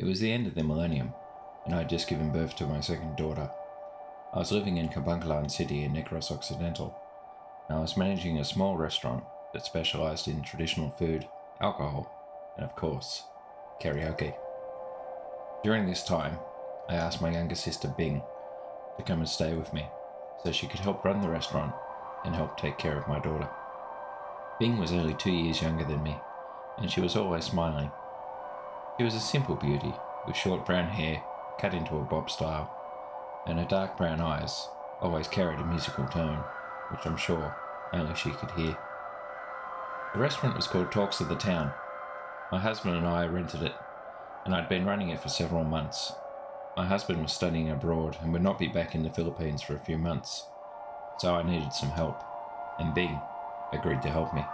It was the end of the millennium, and I had just given birth to my second daughter. I was living in Kabankalan City in Negros, Occidental, and I was managing a small restaurant that specialised in traditional food, alcohol, and of course, karaoke. During this time, I asked my younger sister Bing to come and stay with me so she could help run the restaurant and help take care of my daughter. Bing was only 2 years younger than me, and she was always smiling. She was a simple beauty with short brown hair cut into a bob style, and her dark brown eyes always carried a musical tone, which I'm sure only she could hear. The restaurant was called Talks of the Town. My husband and I rented it, and I'd been running it for several months. My husband was studying abroad and would not be back in the Philippines for a few months, so I needed some help, and Bing agreed to help me.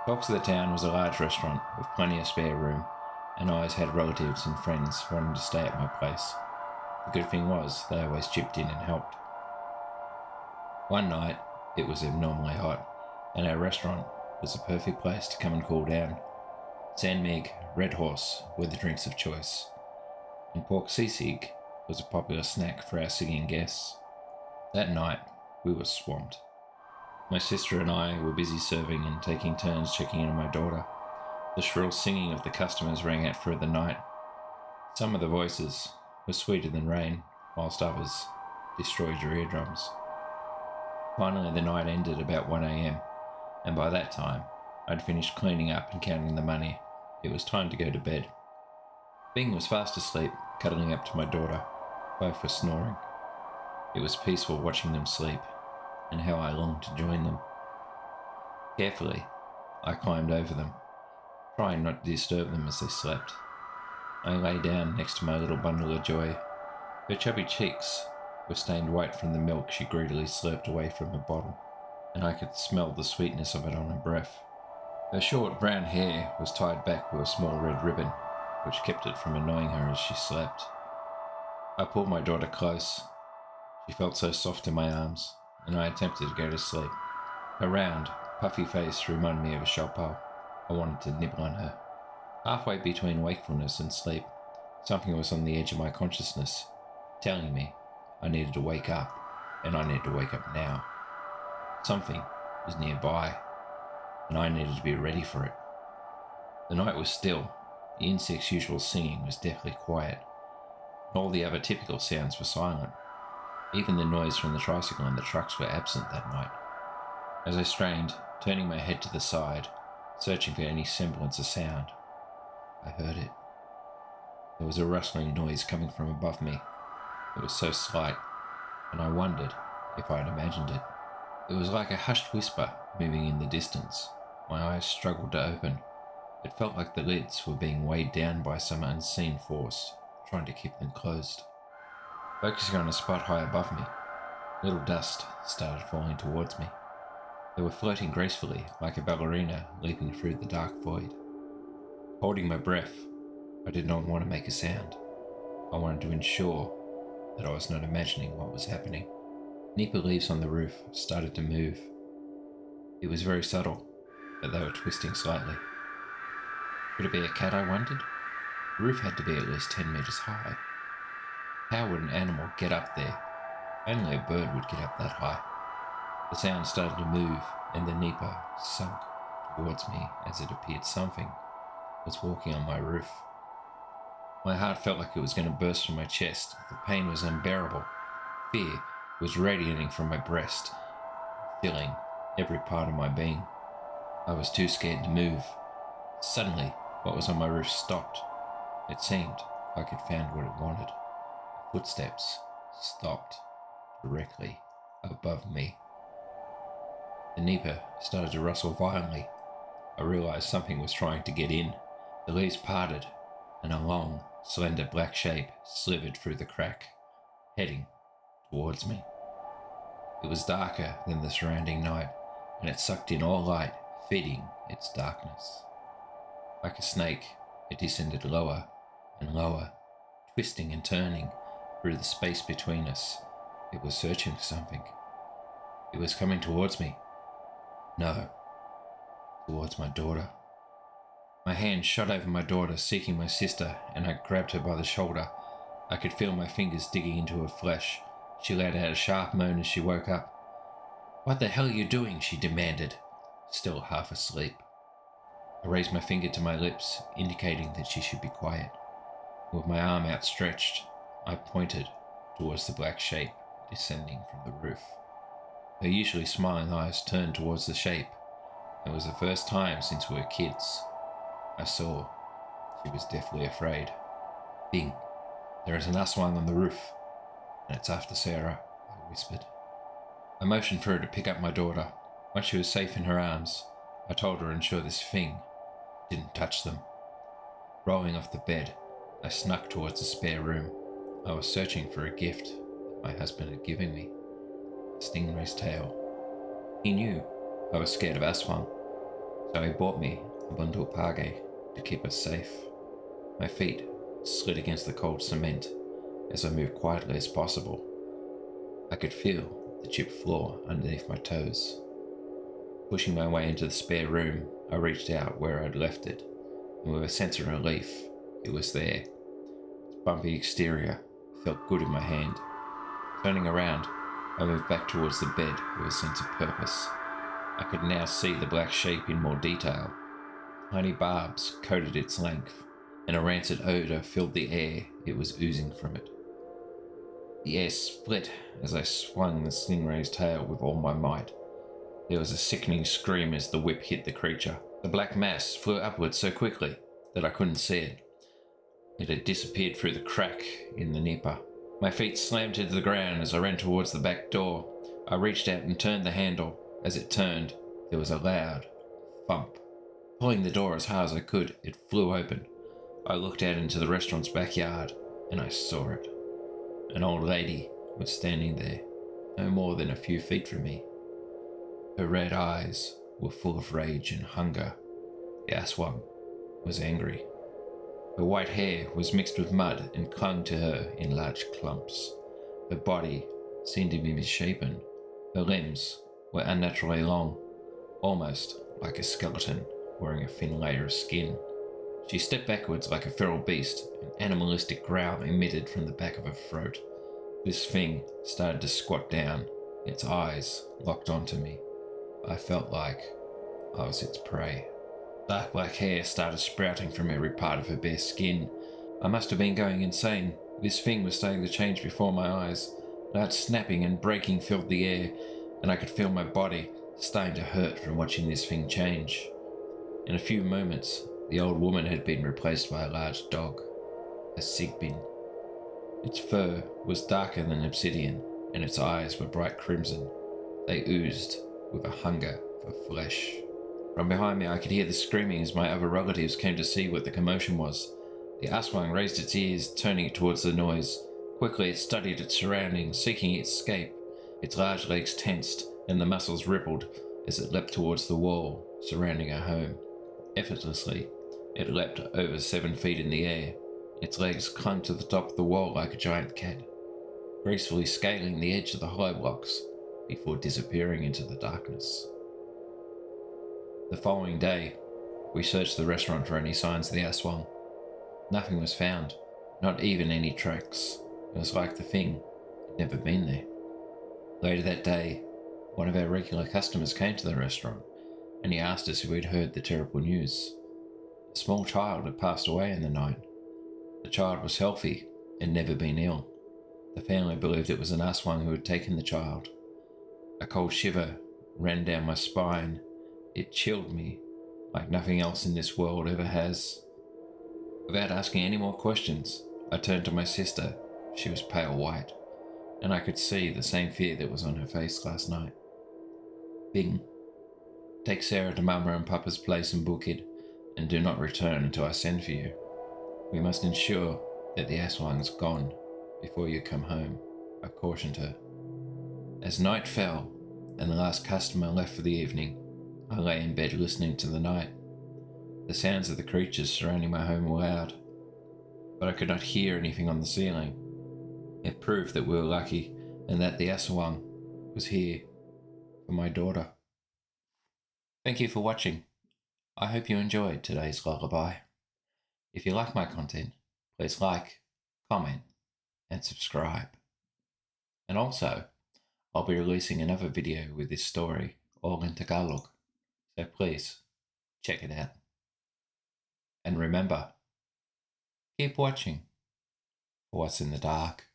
Talks of the Town was a large restaurant with plenty of spare room, and I always had relatives and friends wanting to stay at my place. The good thing was they always chipped in and helped. One night, it was abnormally hot, and our restaurant was the perfect place to come and cool down. Sandmeg, Red Horse were the drinks of choice, and pork sisig was a popular snack for our singing guests. That night, we were swamped. My sister and I were busy serving and taking turns checking in on my daughter. The shrill singing of the customers rang out through the night. Some of the voices were sweeter than rain, whilst others destroyed your eardrums. Finally, the night ended about 1 a.m, and by that time, I'd finished cleaning up and counting the money. It was time to go to bed. Bing was fast asleep, cuddling up to my daughter. Both were snoring. It was peaceful watching them sleep, and how I longed to join them. Carefully, I climbed over them, trying not to disturb them as they slept. I lay down next to my little bundle of joy. Her chubby cheeks were stained white from the milk she greedily slurped away from her bottle, and I could smell the sweetness of it on her breath. Her short brown hair was tied back with a small red ribbon, which kept it from annoying her as she slept. I pulled my daughter close. She felt so soft in my arms, and I attempted to go to sleep. Her round, puffy face reminded me of a shoppo. I wanted to nibble on her. Halfway between wakefulness and sleep, something was on the edge of my consciousness, telling me I needed to wake up, and I needed to wake up now. Something was nearby, and I needed to be ready for it. The night was still. The insects' usual singing was deathly quiet. All the other typical sounds were silent. Even the noise from the tricycle and the trucks were absent that night. As I strained, turning my head to the side, searching for any semblance of sound, I heard it. There was a rustling noise coming from above me. It was so slight, and I wondered if I had imagined it. It was like a hushed whisper moving in the distance. My eyes struggled to open. It felt like the lids were being weighed down by some unseen force, trying to keep them closed. Focusing on a spot high above me, little dust started falling towards me. They were floating gracefully, like a ballerina leaping through the dark void. Holding my breath, I did not want to make a sound. I wanted to ensure that I was not imagining what was happening. Nipa leaves on the roof started to move. It was very subtle, but they were twisting slightly. Could it be a cat, I wondered? The roof had to be at least 10 meters high. How would an animal get up there? Only a bird would get up that high. The sound started to move, and the Nipa sunk towards me as it appeared something was walking on my roof. My heart felt like it was going to burst from my chest. The pain was unbearable. Fear was radiating from my breast, filling every part of my being. I was too scared to move. Suddenly, what was on my roof stopped. It seemed like it found what it wanted. The footsteps stopped directly above me. The Nipa started to rustle violently. I realized something was trying to get in. The leaves parted, and a long, slender black shape slithered through the crack, heading towards me. It was darker than the surrounding night, and it sucked in all light, feeding its darkness. Like a snake, it descended lower and lower, twisting and turning through the space between us. It was searching for something. It was coming towards me. No, towards my daughter. My hand shot over my daughter, seeking my sister, and I grabbed her by the shoulder. I could feel my fingers digging into her flesh. She let out a sharp moan as she woke up. "What the hell are you doing?" she demanded, still half asleep. I raised my finger to my lips, indicating that she should be quiet. With my arm outstretched, I pointed towards the black shape descending from the roof. Her usually smiling eyes turned towards the shape. It was the first time since we were kids. I saw she was deathly afraid. "Bing, there is an Aswang on the roof, and it's after Sarah," I whispered. I motioned for her to pick up my daughter. Once she was safe in her arms, I told her to ensure this thing didn't touch them. Rolling off the bed, I snuck towards the spare room. I was searching for a gift that my husband had given me, a stingray's tail. He knew I was scared of Aswang, so he bought me a bundle page to keep us safe. My feet slid against the cold cement as I moved quietly as possible. I could feel the chipped floor underneath my toes. Pushing my way into the spare room, I reached out where I'd left it, and with a sense of relief, it was there. Its bumpy exterior felt good in my hand. Turning around, I moved back towards the bed with a sense of purpose. I could now see the black shape in more detail. Tiny barbs coated its length, and a rancid odour filled the air it was oozing from it. The air split as I swung the stingray's tail with all my might. There was a sickening scream as the whip hit the creature. The black mass flew upwards so quickly that I couldn't see it. It had disappeared through the crack in the nipa. My feet slammed into the ground as I ran towards the back door. I reached out and turned the handle. As it turned, there was a loud thump. Pulling the door as hard as I could, it flew open. I looked out into the restaurant's backyard, and I saw it. An old lady was standing there, no more than a few feet from me. Her red eyes were full of rage and hunger. The Aswang was angry. Her white hair was mixed with mud and clung to her in large clumps. Her body seemed to be misshapen. Her limbs were unnaturally long, almost like a skeleton wearing a thin layer of skin. She stepped backwards like a feral beast, an animalistic growl emitted from the back of her throat. This thing started to squat down, its eyes locked onto me. I felt like I was its prey. Dark black hair started sprouting from every part of her bare skin. I must have been going insane. This thing was starting to change before my eyes. Loud snapping and breaking filled the air, and I could feel my body starting to hurt from watching this thing change. In a few moments, the old woman had been replaced by a large dog, a Sigbin. Its fur was darker than obsidian, and its eyes were bright crimson. They oozed with a hunger for flesh. From behind me I could hear the screaming as my other relatives came to see what the commotion was. The Aswang raised its ears, turning it towards the noise. Quickly it studied its surroundings, seeking its escape. Its large legs tensed, and the muscles rippled as it leapt towards the wall surrounding our home. Effortlessly, it leapt over 7 feet in the air. Its legs clung to the top of the wall like a giant cat, gracefully scaling the edge of the hollow blocks before disappearing into the darkness. The following day, we searched the restaurant for any signs of the Aswang. Nothing was found, not even any tracks. It was like the thing had never been there. Later that day, one of our regular customers came to the restaurant, and he asked us if we'd heard the terrible news. A small child had passed away in the night. The child was healthy and never been ill. The family believed it was an Aswang who had taken the child. A cold shiver ran down my spine. It chilled me like nothing else in this world ever has. Without asking any more questions, I turned to my sister. She was pale white, and I could see the same fear that was on her face last night. "Bing, take Sarah to Mama and Papa's place in Bukid, and do not return until I send for you. We must ensure that the Aswang's gone before you come home," I cautioned her. As night fell, and the last customer left for the evening, I lay in bed listening to the night. The sounds of the creatures surrounding my home were loud, but I could not hear anything on the ceiling. It proved that we were lucky, and that the Aswang was here for my daughter. Thank you for watching. I hope you enjoyed today's lullaby. If you like my content, please like, comment, and subscribe. And also, I'll be releasing another video with this story, all in Tagalog, so please check it out. And remember, keep watching for what's in the dark.